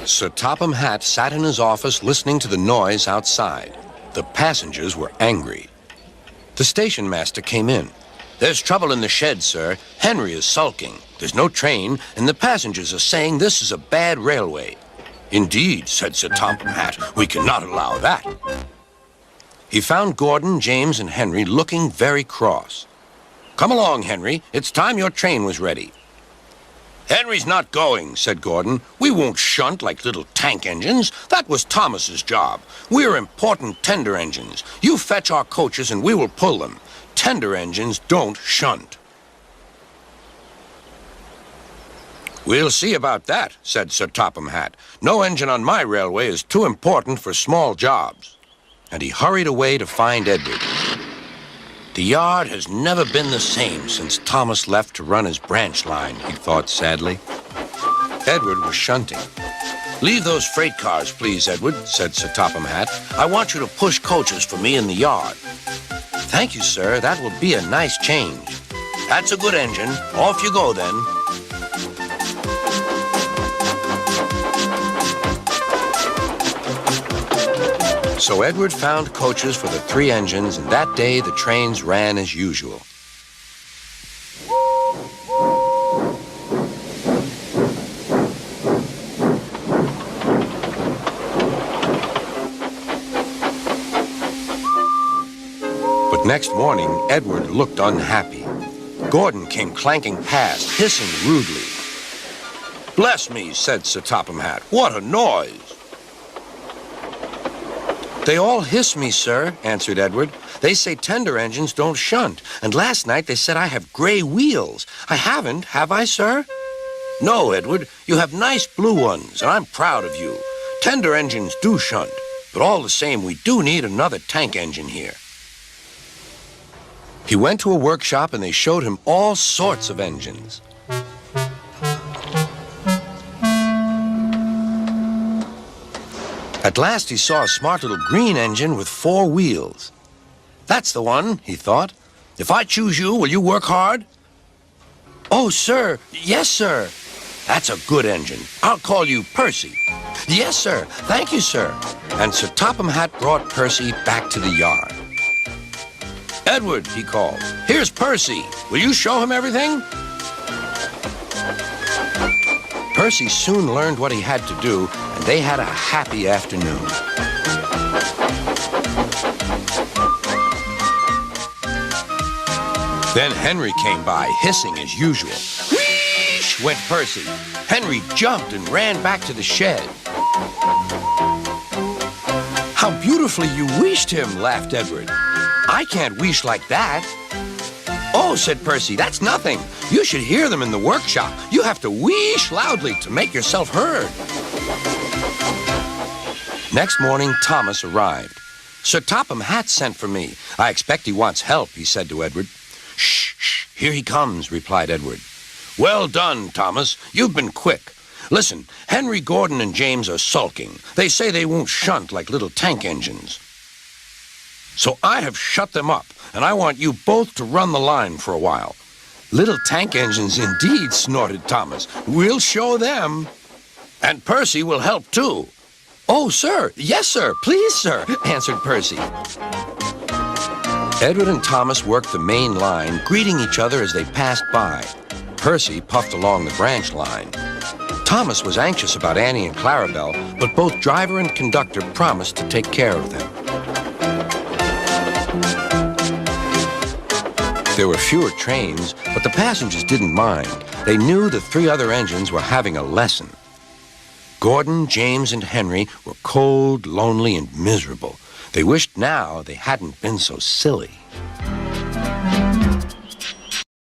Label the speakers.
Speaker 1: Sir Topham Hatt sat in his office listening to the noise outside. The passengers were angry. The station master came in. "There's trouble in the shed, sir. Henry is sulking. There's no train, and the passengers are saying this is a bad railway." "Indeed," said Sir Topham Hatt, "we cannot allow that." He found Gordon, James, and Henry looking very cross. "Come along, Henry. It's time your train was ready." "Henry's not going," said Gordon. "We won't shunt like little tank engines. That was Thomas's job. We're important tender engines. You fetch our coaches and we will pull them. Tender engines don't shunt." "We'll see about that," said Sir Topham Hatt. "No engine on my railway is too important for small jobs." And he hurried away to find Edward. The yard has never been the same since Thomas left to run his branch line, he thought sadly. Edward was shunting. "Leave those freight cars, please, Edward," said Sir Topham Hatt. "I want you to push coaches for me in the yard." "Thank you, sir. That will be a nice change." "That's a good engine. Off you go, then." So Edward found coaches for the 3 engines, and that day the trains ran as usual. But next morning, Edward looked unhappy. Gordon came clanking past, hissing rudely. "Bless me," said Sir Topham Hatt. "What a noise!" "They all hiss me, sir," answered Edward. "They say tender engines don't shunt, and last night they said I have gray wheels. I haven't, have I, sir?" "No, Edward, you have nice blue ones, and I'm proud of you. Tender engines do shunt, but all the same, we do need another tank engine here." He went to a workshop, and they showed him all sorts of engines. At last he saw a smart little green engine with 4 wheels. "That's the one," he thought. "If I choose you, will you work hard?" "Oh, sir. Yes, sir." "That's a good engine. I'll call you Percy." "Yes, sir. Thank you, sir." And Sir Topham Hatt brought Percy back to the yard. "Edward," he called, "here's Percy. Will you show him everything?" Percy soon learned what he had to do, and they had a happy afternoon. Then Henry came by, hissing as usual. "Wheesh!" went Percy. Henry jumped and ran back to the shed. "How beautifully you wheeshed him," laughed Edward. "I can't wheesh like that." "Oh," said Percy, "that's nothing. You should hear them in the workshop. You have to wheesh loudly to make yourself heard." Next morning, Thomas arrived. "Sir Topham Hatt sent for me. I expect he wants help," he said to Edward. "Shh, shh, here he comes," replied Edward. "Well done, Thomas. You've been quick. Listen, Henry, Gordon, and James are sulking. They say they won't shunt like little tank engines. So I have shut them up, and I want you both to run the line for a while." "Little tank engines indeed," snorted Thomas. "We'll show them." "And Percy will help too." "Oh, sir. Yes, sir. Please, sir," answered Percy. Edward and Thomas worked the main line, greeting each other as they passed by. Percy puffed along the branch line. Thomas was anxious about Annie and Clarabelle, but both driver and conductor promised to take care of them. There were fewer trains, but the passengers didn't mind. They knew the 3 other engines were having a lesson. Gordon, James, and Henry were cold, lonely, and miserable. They wished now they hadn't been so silly.